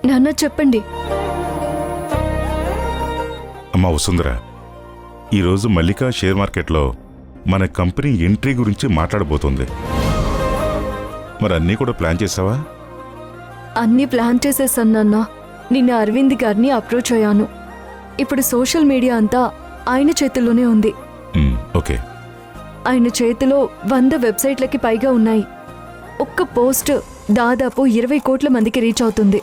నాన్న చెప్పండి. అమ్మా వసుంధర, ఈరోజు మల్లిక షేర్ మార్కెట్లో మన కంపెనీ ఎంట్రీ గురించి మాట్లాడబోతుంది. మరి అన్నీ కూడా ప్లాన్ చేసావా? అన్నీ ప్లాన్ చేసేసాను నాన్న. నిన్న అరవింద్ గారిని అప్రోచ్ అయ్యాను. ఇప్పుడు సోషల్ మీడియా అంతా ఆయన చేతుల్లోనే ఉంది. ఓకే. ఆయన చేతిలో 100 వెబ్సైట్లకి పైగా ఉన్నాయి. ఒక్క పోస్ట్ దాదాపు 20 కోట్ల మందికి రీచ్ అవుతుంది.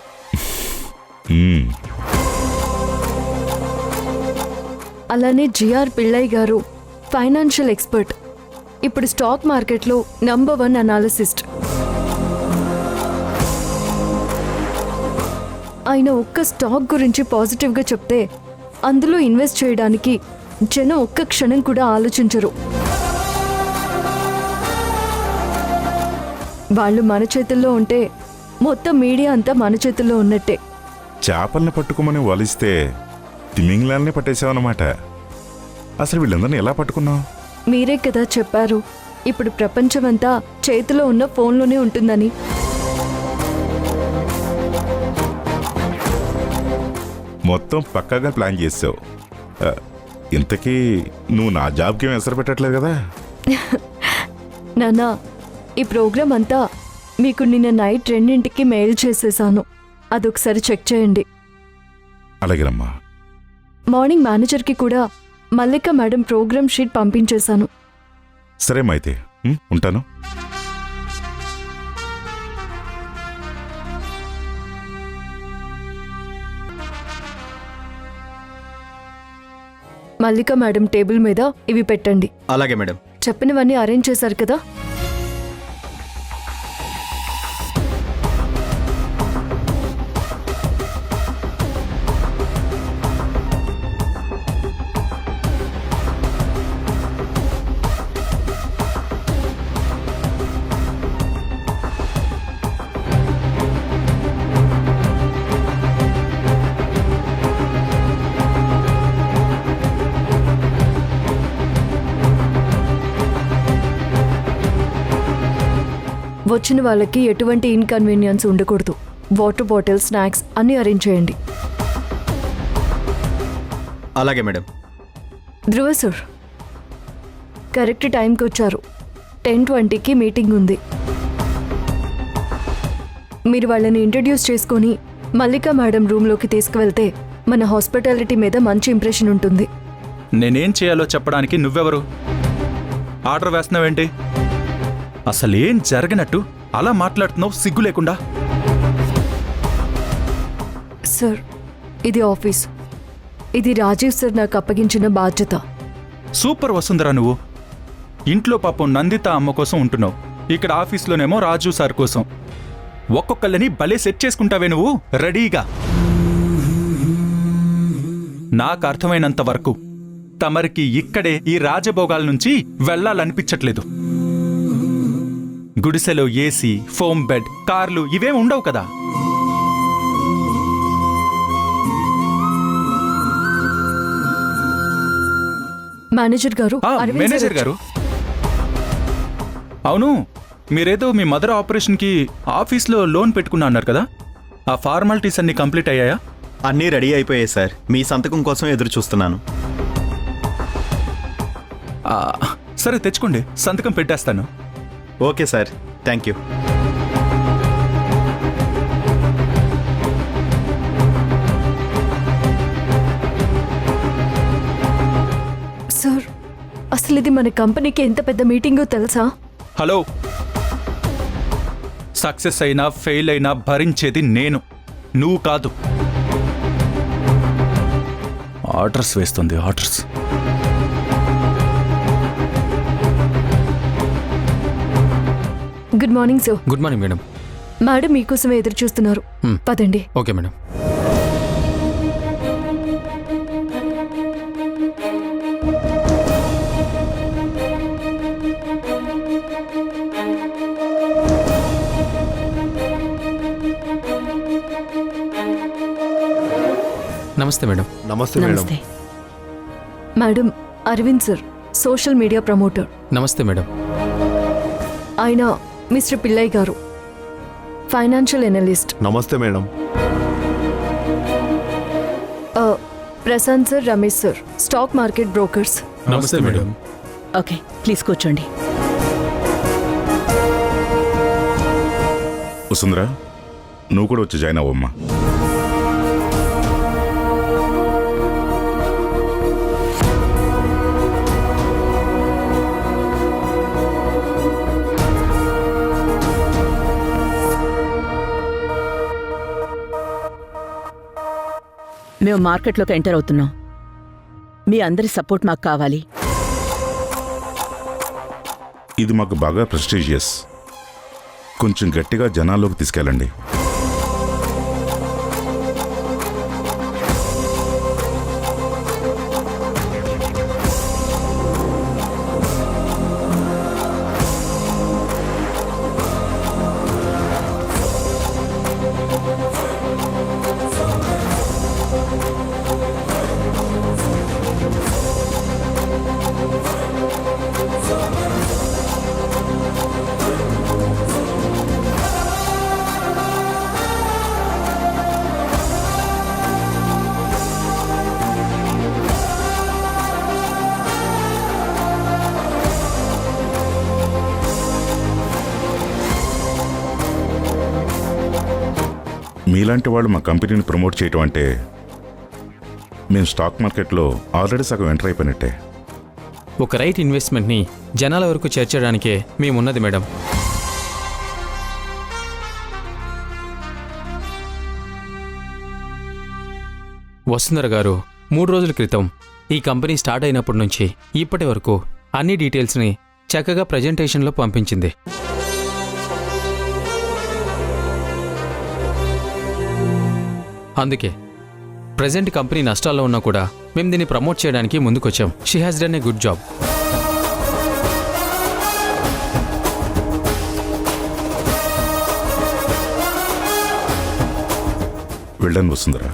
అలానే జిఆర్ పిళ్ళై గారు ఫైనాన్షియల్ ఎక్స్పర్ట్, ఇప్పుడు స్టాక్ మార్కెట్లో నంబర్ 1 అనాలిసిస్ట్. ఆయన ఒక్క స్టాక్ గురించి పాజిటివ్గా చెప్తే అందులో ఇన్వెస్ట్ చేయడానికి జనం ఒక్క క్షణం కూడా ఆలోచించరు. వాళ్ళు మన చేతుల్లో ఉంటే మొత్తం మీడియా అంతా మన చేతుల్లో ఉన్నట్టే. చేపల్ని పట్టుకోమని వలిస్తే తిమింగ్లాల్ని పట్టేశావన్నమాట. అసలు వీళ్ళందరినీ ఎలా పట్టుకున్నావు? మీరే కదా చెప్పారు, ఇప్పుడు ప్రపంచమంతా చేతిలో ఉన్న ఫోన్లోనే ఉంటుందని. మొత్తం పక్కాగా ప్లాన్ చేసావు. ఇంతకీ నువ్వు నా జాబ్కి ఏం ఎసరు పెట్టట్లేదు కదా? నానా, ఈ ప్రోగ్రామ్ అంతా మీకు నిన్న నైట్ 2ంటికి మెయిల్ చేసేసాను. అదొకసారి చెక్ చేయండి. అలాగేనమ్మా. మార్నింగ్ మేనేజర్కి కూడా మల్లిక మేడం ప్రోగ్రామ్ షీట్ పంపించేశాను. సరేమ్మా, అయితే ఉంటాను. మల్లిక మేడం టేబుల్ మీద ఇవి పెట్టండి. అలాగే మేడం. చెప్పినవన్నీ అరేంజ్ చేశారు కదా? వచ్చిన వాళ్ళకి ఎటువంటి ఇన్కన్వీనియన్స్ ఉండకూడదు. వాటర్ బాటిల్, స్నాక్స్ అన్నీ అరేంజ్ చేయండి. అలాగే మేడం. ధ్రువ సార్ కరెక్ట్ టైంకి వచ్చారు. 10:20కి మీటింగ్ ఉంది. మీరు వాళ్ళని ఇంట్రడ్యూస్ చేసుకొని మల్లిక మేడం రూమ్లోకి తీసుకువెళ్తే మన హాస్పిటాలిటీ మీద మంచి ఇంప్రెషన్ ఉంటుంది. నేనేం చేయాలో చెప్పడానికి నువ్వెవరు? ఆర్డర్ వేస్తున్నావేంటి? అసలేం జరగనట్టు అలా మాట్లాడుతున్నావు సిగ్గు లేకుండా. సార్, ఇది ఆఫీస్. ఇది రాజీవ్ సార్ నాకు అప్పగించిన బాధ్యత. సూపర్ వసుంధరా, నువ్వు ఇంట్లో పాపం నందిత అమ్మ కోసం ఉంటున్నావు, ఇక్కడ ఆఫీస్లోనేమో రాజు సార్ కోసం. ఒక్కొక్కళ్ళని భలే సెట్ చేసుకుంటావే నువ్వు రెడీగా. నాకు అర్థమైనంత వరకు తమరికి ఇక్కడే ఈ రాజభోగాల నుంచి వెళ్లాలనిపించట్లేదు. గుడిసెలో ఏసీ, ఫోమ్ బెడ్, కార్లు ఇవేం ఉండవు కదా. మేనేజర్ గారు, మేనేజర్ గారు, అవును, మీరేదో మీ మదర్ ఆపరేషన్కి ఆఫీస్లో లోన్ పెట్టుకున్నా అన్నారు కదా, ఆ ఫార్మాలిటీస్ అన్ని కంప్లీట్ అయ్యాయా? అన్నీ రెడీ అయిపోయాయి సార్. మీ సంతకం కోసం ఎదురు చూస్తున్నాను. సరే తెచ్చుకోండి, సంతకం పెట్టేస్తాను. Okay sir, thank you. Sir, అసలు ఇది మన కంపెనీకి ఎంత పెద్ద మీటింగో తెలుసా? హలో, సక్సెస్ అయినా ఫెయిల్ అయినా భరించేది నేను, నువ్వు కాదు. ఆర్డర్స్ వేస్తుంది, orders. Good morning sir. Good morning madam. Madam మీకోసమే ఎదురు చూస్తున్నారు. పదండి. Okay madam. నమస్తే మేడం. నమస్తే madam. Madam Arvind sir, social media promoter. నమస్తే మేడం. ఆయన మిస్టర్ పిల్లయ్ గారు, ఫైనాన్షియల్ ఎనలిస్ట్. నమస్తే madam. Prashant sir, Ramesh sir, stock market brokers. నమస్తే మేడం. ఓకే, ప్లీజ్ కూర్చోండి. వసుంధరా, నువ్వు కూడా వచ్చి జాయిన్ అవ్వమ్మా. మేము మార్కెట్లోకి ఎంటర్ అవుతున్నాం. మీ అందరి సపోర్ట్ మాకు కావాలి. ఇది మాకు బాగా ప్రెస్టీజియస్. కొంచెం గట్టిగా జనాల్లోకి తీసుకెళ్ళండి. మీలాంటి వాళ్ళు మా కంపెనీని ప్రమోట్ చేయటం అంటే మేము స్టాక్ మార్కెట్లో ఆల్రెడీ సగం ఎంటర్ అయిపోయినట్టే. ఒక రైట్ ఇన్వెస్ట్మెంట్ని జనాల వరకు చేర్చడానికే మేమున్నది మేడం. వసుంధర గారు 3 రోజుల క్రితం ఈ కంపెనీ స్టార్ట్ అయినప్పటి నుంచి ఇప్పటి వరకు అన్ని డీటెయిల్స్ని చక్కగా ప్రజెంటేషన్లో పంపించింది. అందుకే ప్రెజెంట్ కంపెనీ నష్టాల్లో ఉన్నా కూడా మేము దీన్ని ప్రమోట్ చేయడానికి ముందుకొచ్చాం. She has done a good job. వెళ్ళండి వసుంధరా.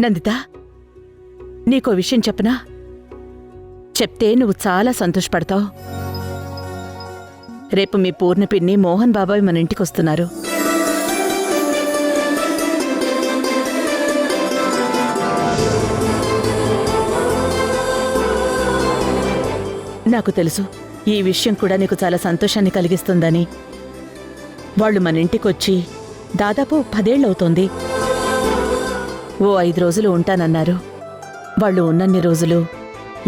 నందిత, నీకో విషయం చెప్పనా? చెప్తే నువ్వు చాలా సంతోషపడతావు. రేపు మీ పూర్ణ పిన్ని మోహన్ బాబాయ్ మన ఇంటికొస్తున్నారు. నాకు తెలుసు ఈ విషయం కూడా నీకు చాలా సంతోషాన్ని కలిగిస్తుందని. వాళ్ళు మన ఇంటికొచ్చి దాదాపు 10 ఏళ్లవుతోంది. ఓ 5 రోజులు ఉంటానన్నారు. వాళ్ళు ఉన్నన్ని రోజులు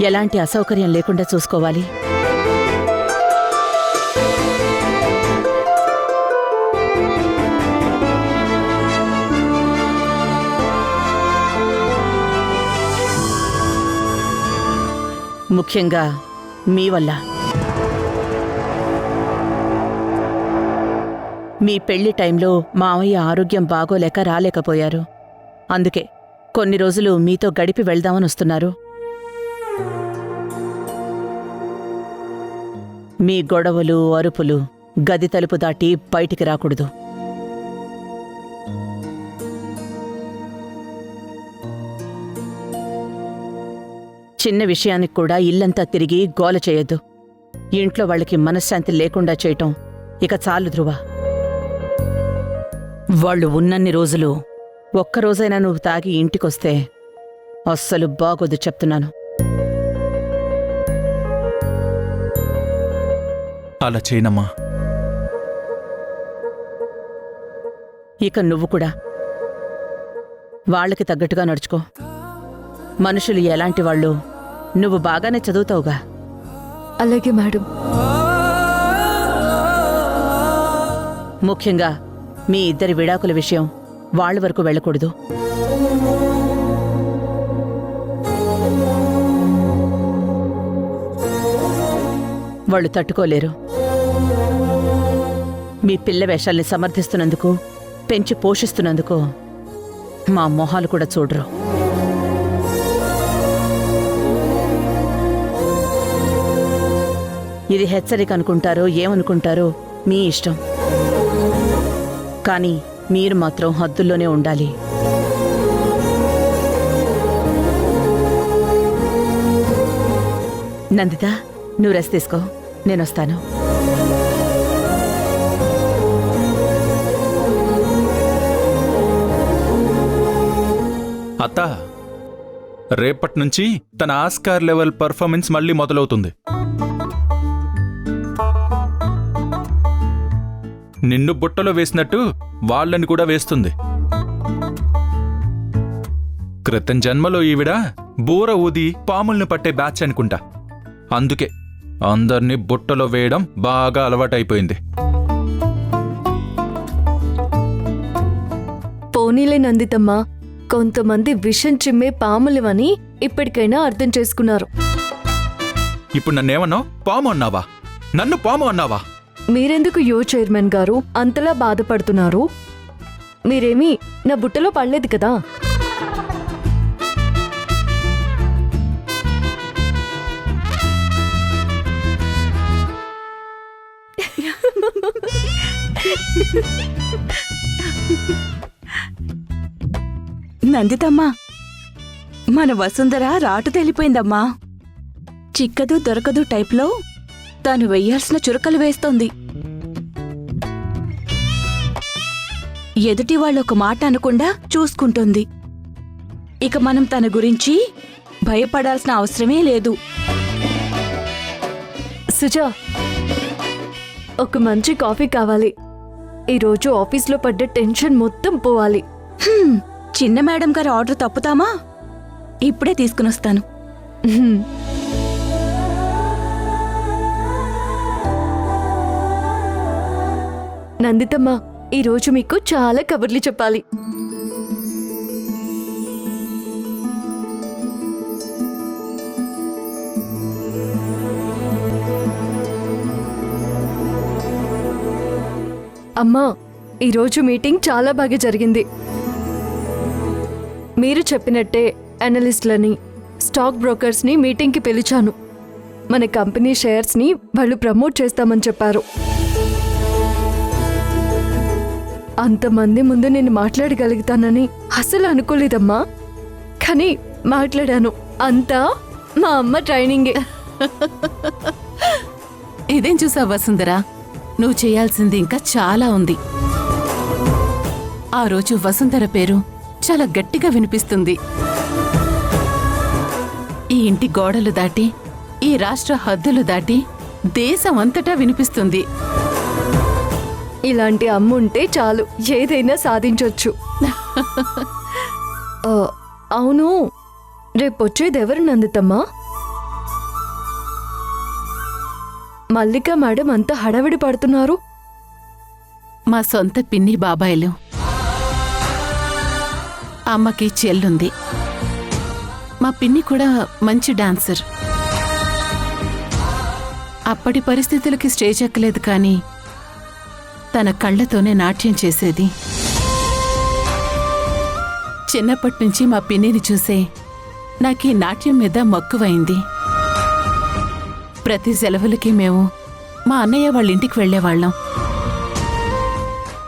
ఎలాంటి అసౌకర్యం లేకుండా చూసుకోవాలి. ముఖ్యంగా మీ వల్ల. మీ పెళ్లి టైంలో మావయ్య ఆరోగ్యం బాగోలేక రాలేకపోయారు. అందుకే కొన్ని రోజులు మీతో గడిపి వెళ్దామని వస్తున్నారు. మీ గొడవలు, అరుపులు గది తలుపు దాటి బయటికి రాకూడదు. చిన్న విషయానికి కూడా ఇల్లంతా తిరిగి గోల చేయొద్దు. ఇంట్లో వాళ్ళకి మనశ్శాంతి లేకుండా చేయటం ఇక చాలు ధ్రువ. వాళ్ళు ఉన్నన్ని రోజులు ఒక్కరోజైనా నువ్వు తాగి ఇంటికొస్తే అస్సలు బాగోదు చెప్తున్నాను. అలా చేయనమ్మా. ఇక నువ్వు కూడా వాళ్ళకి తగ్గట్టుగా నడుచుకో. మనుషులు ఎలాంటి వాళ్ళు నువ్వు బాగానే చదువుతావుగా. అలాగే మేడం. ముఖ్యంగా మీ ఇద్దరి విడాకుల విషయం వాళ్ళ వరకు వెళ్ళకూడదు. వాళ్ళు తట్టుకోలేరు. మీ పిల్ల వేషాల్ని సమర్థిస్తున్నందుకు, పెంచి పోషిస్తున్నందుకు మా మొహాలు కూడా చూడరు. ఇది హెచ్చరిక అనుకుంటారో ఏమనుకుంటారో మీ ఇష్టం. కానీ మీరు మాత్రం హద్దుల్లోనే ఉండాలి. నందిత, నువ్వు రెస్ట్ తీసుకో, నేనొస్తాను. అత్త, రేపటి నుంచి తన ఆస్కార్ లెవెల్ పర్ఫార్మెన్స్ మళ్ళీ మొదలవుతుంది. నిన్ను బుట్టలో వేసినట్టు వాళ్ళని కూడా వేస్తుంది. క్రితం జన్మలో ఈవిడ బూర ఊది పాముల్ని పట్టే బ్యాచ్ అనుకుంటా. అందుకే అందర్నీ బుట్టలో వేయడం బాగా అలవాటైపోయింది. పోనీలే నందితమ్మ, కొంతమంది విషం చిమ్మే పాములవని ఇప్పటికైనా అర్థం చేసుకున్నారు. ఇప్పుడు నన్నేమన్నావు? పాము అన్నావా? నన్ను పాము అన్నావా? మీరెందుకు చైర్మన్ గారు అంతలా బాధపడుతున్నారు? మీరేమీ నా బుట్టలో పడలేదు కదా. నందితమ్మా, మన వసుంధర రాటు తెలిపోయిందమ్మా. చిక్కదు దొరకదు టైప్లో తాను వెయ్యాల్సిన చురకలు వేస్తోంది. ఎదుటి వాళ్ళొక మాట అనకుండా చూసుకుంటుంది. ఇక మనం తన గురించి భయపడాల్సిన అవసరమే లేదు. సుజా, ఒక మంచి కాఫీ కావాలి. ఈరోజు ఆఫీస్లో పడ్డ టెన్షన్ మొత్తం పోవాలి. చిన్న మేడం గారి ఆర్డర్ తప్పుతామా? ఇప్పుడే తీసుకునొస్తాను. నందితమ్మ, ఈరోజు మీకు చాలా కబుర్లు చెప్పాలి. అమ్మా, ఈరోజు మీటింగ్ చాలా బాగా జరిగింది. మీరు చెప్పినట్టే అనలిస్ట్లని, స్టాక్ బ్రోకర్స్ని మీటింగ్కి పిలిచాను. మన కంపెనీ షేర్స్ని వాళ్ళు ప్రమోట్ చేస్తామని చెప్పారు. అంతమంది ముందు నేను మాట్లాడగలుగుతానని అసలు అనుకోలేదమ్మా. కానీ మాట్లాడాను. అంతా మా అమ్మ ట్రైనింగే. ఇదేం చూసావు వసుంధరా, నువ్వు చేయాల్సింది ఇంకా చాలా ఉంది. ఆ రోజు వసుంధర పేరు చాలా గట్టిగా వినిపిస్తుంది. ఈ ఇంటి గోడలు దాటి, ఈ రాష్ట్ర హద్దులు దాటి దేశం అంతటా వినిపిస్తుంది. ఇలాంటి అమ్మ ఉంటే చాలు, ఏదైనా సాధించొచ్చు. అవును, రేపొచ్చేదెవరు నందితమ్మా? మల్లిక మేడం అంత హడావిడి పడుతున్నారు. మా సొంత పిన్ని బాబాయిలు. అమ్మకి చెల్లుంది. మా పిన్ని కూడా మంచి డాన్సర్. అప్పటి పరిస్థితులకి స్టేజ్ ఎక్కలేదు, కానీ తన కళ్ళతోనే నాట్యం చేసేది. చిన్నప్పటి నుంచి మా పిన్నిని చూసే నాకీ నాట్యం మీద మక్కువైంది. ప్రతి సెలవులకి మేము మా అన్నయ్య వాళ్ళ ఇంటికి వెళ్లేవాళ్ళం.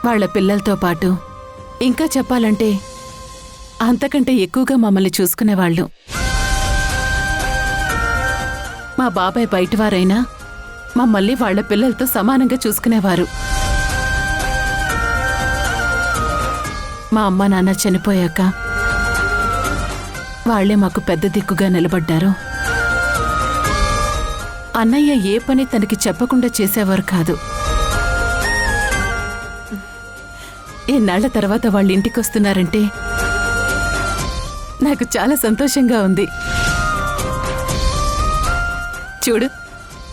వాళ్ల పిల్లలతో పాటు, ఇంకా చెప్పాలంటే అంతకంటే ఎక్కువగా మమ్మల్ని చూసుకునేవాళ్ళు. మా బాబాయ్ బయటవారైనా మమ్మల్ని వాళ్ళ పిల్లలతో సమానంగా చూసుకునేవారు. మా అమ్మ నాన్న చనిపోయాక వాళ్లే మాకు పెద్ద దిక్కుగా నిలబడ్డారు. అన్నయ్య ఏ పని తనకి చెప్పకుండా చేసేవారు కాదు. ఎన్నాళ్ల తర్వాత వాళ్ళ ఇంటికొస్తున్నారంటే నాకు చాలా సంతోషంగా ఉంది. చూడు,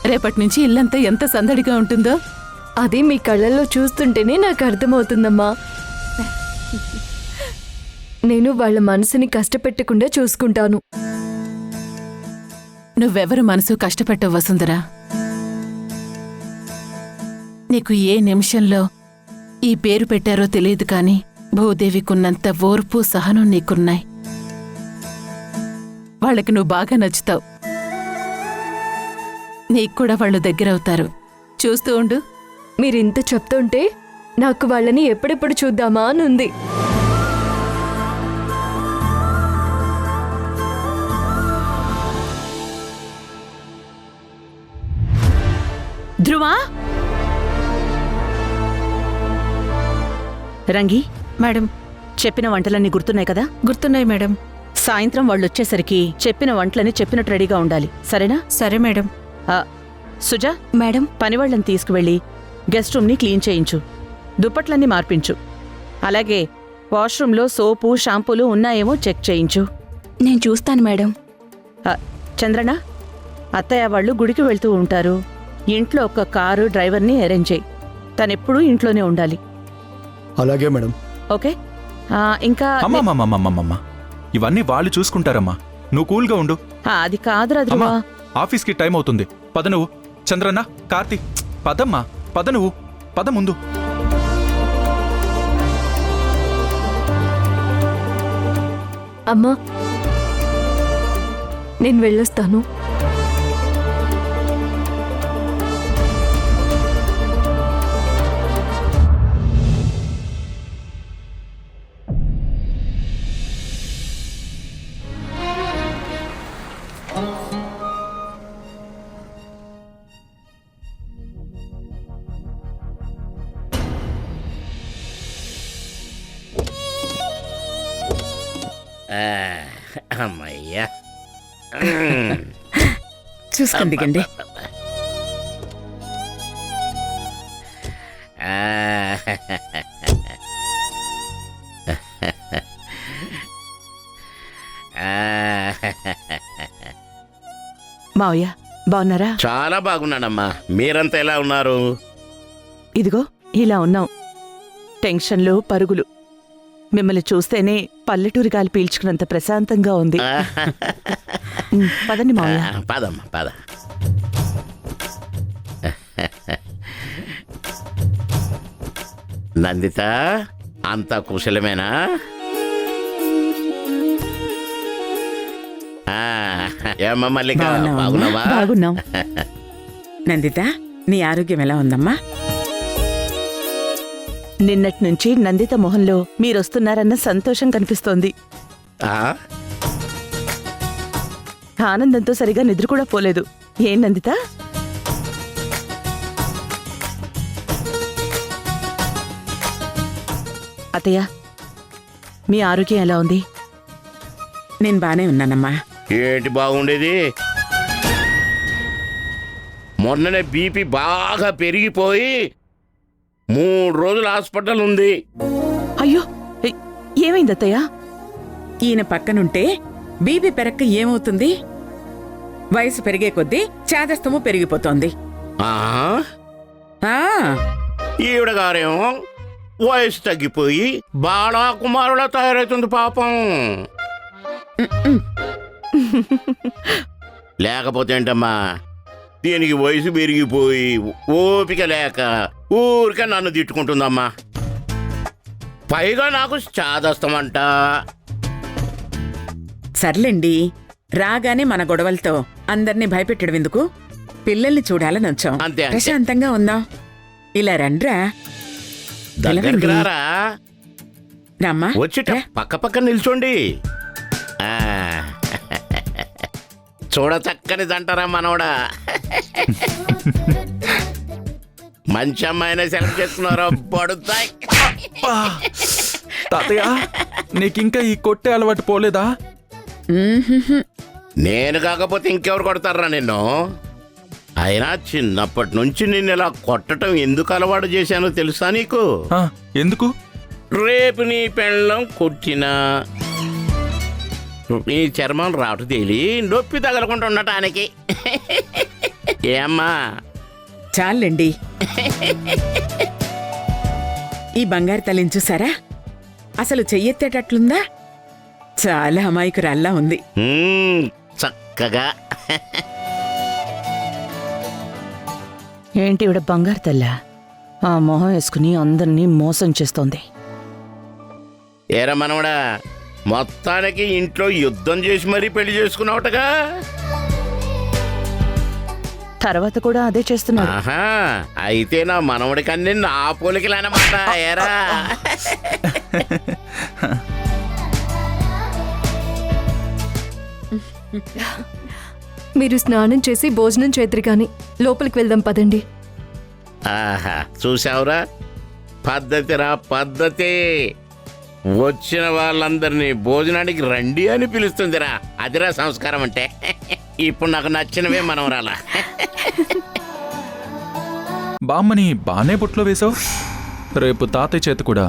రేపటి నుంచి ఇల్లంతా ఎంత సందడిగా ఉంటుందో. అది మీ కళ్ళల్లో చూస్తుంటేనే నాకు అర్థమవుతుందమ్మా. నేను వాళ్ళ మనసుని కష్టపెట్టకుండా చూసుకుంటాను. నువ్వెవరు మనసు కష్టపెట్టవు వసుంధరా. నీకు ఏ నిమిషంలో ఈ పేరు పెట్టారో తెలియదు కాని భూదేవికున్నంత ఓర్పు సహనం నీకున్నాయి. వాళ్ళకి నువ్వు బాగా నచ్చుతావు. నీకు కూడా వాళ్ళు దగ్గరవుతారు. చూస్తూ ఉండు. మీరింత చెప్తుంటే నాకు వాళ్ళని ఎప్పుడెప్పుడు చూద్దామా అనుంది. ధ్రువా, రంగి, మేడం, చెప్పిన వంటలన్నీ గుర్తున్నాయి కదా? గుర్తున్నాయి మేడం. సాయంత్రం వాళ్ళొచ్చేసరికి చెప్పిన వంటలని చెప్పినట్టు రెడీగా ఉండాలి, సరేనా? సరే మేడం. సుజా, మేడం, పనివాళ్ళని తీసుకువెళ్ళి గెస్ట్ రూమ్ని క్లీన్ చేయించు, దుప్పట్లన్నీ మార్పించు. అలాగే వాష్రూమ్లో సోపు షాంపూలు ఉన్నాయేమో చెక్ చేయించు. నేను చూస్తాను మేడం. చంద్రన, అత్తయ్య వాళ్ళు గుడికి వెళ్తూ ఉంటారు. ఇంట్లో ఒక కారు డ్రైవర్ని అరేంజ్ చేయి. తనెప్పుడూ ఇంట్లోనే ఉండాలి. అలాగే మేడం. ఓకే. ఇంకా అమ్మమ్మమ్మమ్మమ్మమ్మ, ఇవన్నీ వాళ్ళు చూసుకుంటారమ్మా. నువ్వు కూల్గా ఉండు. అది కాదురా అమ్మా, ధ్రువా. ఆఫీస్కి టైం అవుతుంది. పద నువ్వు. చంద్రన్న, కార్తీ, పదమ్మా, పద నువ్వు, పద ముందు. అమ్మా, నేను వెళ్ళొస్తాను. అమ్మయ్యా, చూసుకుని దిగండి. మావయ్య, బాగున్నారా? చాలా బాగున్నానమ్మా. మీరంతా ఎలా ఉన్నారు? ఇదిగో ఇలా ఉన్నాం. టెన్షన్లు, పరుగులు. మిమ్మల్ని చూస్తేనే పల్లెటూరి గాలి పీల్చుకున్నంత ప్రశాంతంగా ఉంది. పదండి మావయ్య. పదమ్మా, పద. నందిత, అంతా కుశలమేనా? ఏమ్మా మల్లిక, బాగున్నావా? బాగున్నాం. నందిత, నీ ఆరోగ్యం ఎలా ఉందమ్మా? నిన్నటి నుంచి నందిత మొహంలో మీరొస్తున్నారన్న సంతోషం కనిపిస్తోంది. ఆనందంతో సరిగా నిద్ర కూడా పోలేదు. ఏం నందిత? అత్తయ్య, మీ ఆరోగ్యం ఎలా ఉంది? నేను బానే ఉన్నానమ్మా. ఏంటి బాగుండేది? మొన్ననే బీపీ బాగా పెరిగిపోయి 3 రోజులు హాస్పిటల్ ఉంది. అయ్యో, ఏమైంది అత్తయ్య? ఈయన పక్కనుంటే బీపీ పెరక్క ఏమవుతుంది? వయసు పెరిగే కొద్దీ చాదస్తము పెరిగిపోతోంది. ఈవిడ గారేమో వయసు తగ్గిపోయి బాలాకుమారులా తయారవుతుంది పాపం. లేకపోతే ఏంటమ్మా, దీనికి వయసు పెరిగిపోయి ఓపిక లేక ఊరికే నన్ను తిట్టుకుంటుందమ్మా. పైగా నాకు చాదస్తమంట. సర్లేండి, రాగానే మన గొడవలతో అందర్నీ భయపెట్టడం ఎందుకు? పిల్లల్ని చూడాలని వచ్చాం. అంతే. ప్రశాంతంగా ఉందాం. ఇలా రండ్రా. దగ్గరికి రారా. రామ్మా. వచ్చి పక్క పక్క నిల్చోండి. చూడ చక్కని దంటారా మనవడా. మంచి అమ్మాయినే సెలెక్ట్ చేసుకున్నారా పడుతాయి. తాతయ్య నీకింకా ఈ కొట్టే అలవాటు పోలేదా? నేను కాకపోతే ఇంకెవరు కొడతారా నిన్ను? అయినా చిన్నప్పటి నుంచి నిన్ను ఇలా కొట్టడం ఎందుకు అలవాటు చేశానో తెలుసా నీకు? ఆ, ఎందుకు? రేపు నీ పెళ్ళం కొట్టినా నీ చర్మం రాటు తేలి నొప్పి తగలకుండా ఉండటానికి. ఏమ్మా? చాలండి. ఈ బంగారు తల్లిని చూసారా? అసలు చెయ్యెత్తేటట్లుందా? చాలా అమాయకురాల్లా ఉంది. చక్కగా. ఏంటి ఇవిడ బంగారు తల్లా? ఆ మొహం వేసుకుని అందరినీ మోసం చేస్తోంది. ఏరా మనవడా, మొత్తానికి ఇంట్లో యుద్ధం చేసి మరీ పెళ్లి చేసుకున్నావుటగా? తర్వాత కూడా అదే చేస్తున్నాడు. ఆహా, అయితే నా మనవడికి అన్ని నా పోలికలన్నమాట. ఏరా మీరు స్నానం చేసి భోజనం చేద్దరు కానీ లోపలికి వెళ్దాం పదండి. ఆహా, చూసావురా, పద్ధతిరా పద్ధతి. వచ్చిన వాళ్ళందరినీ భోజనానికి రండి అని పిలుస్తుందిరా. అదిరా సంస్కారం అంటే. ఇప్పుడు నాకు నచ్చినవే మనవరాలా. బామ్మని బానే బొట్లో వేశావు. రేపు తాతయ్య చేతి కూడా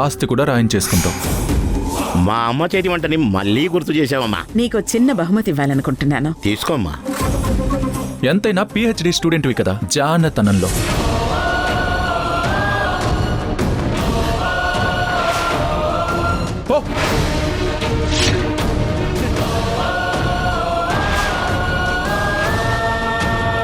ఆస్తి కూడా రాయించేసుకుంటావు. మా అమ్మ చేతి వంటని మళ్ళీ గుర్తు చేసావమ్మా. నీకు చిన్న బహుమతి ఇవ్వాలనుకుంటున్నాను. తీసుకోమ్మా. ఎంతైనా పిహెచ్డి స్టూడెంట్వి కదా, జానతనంలో.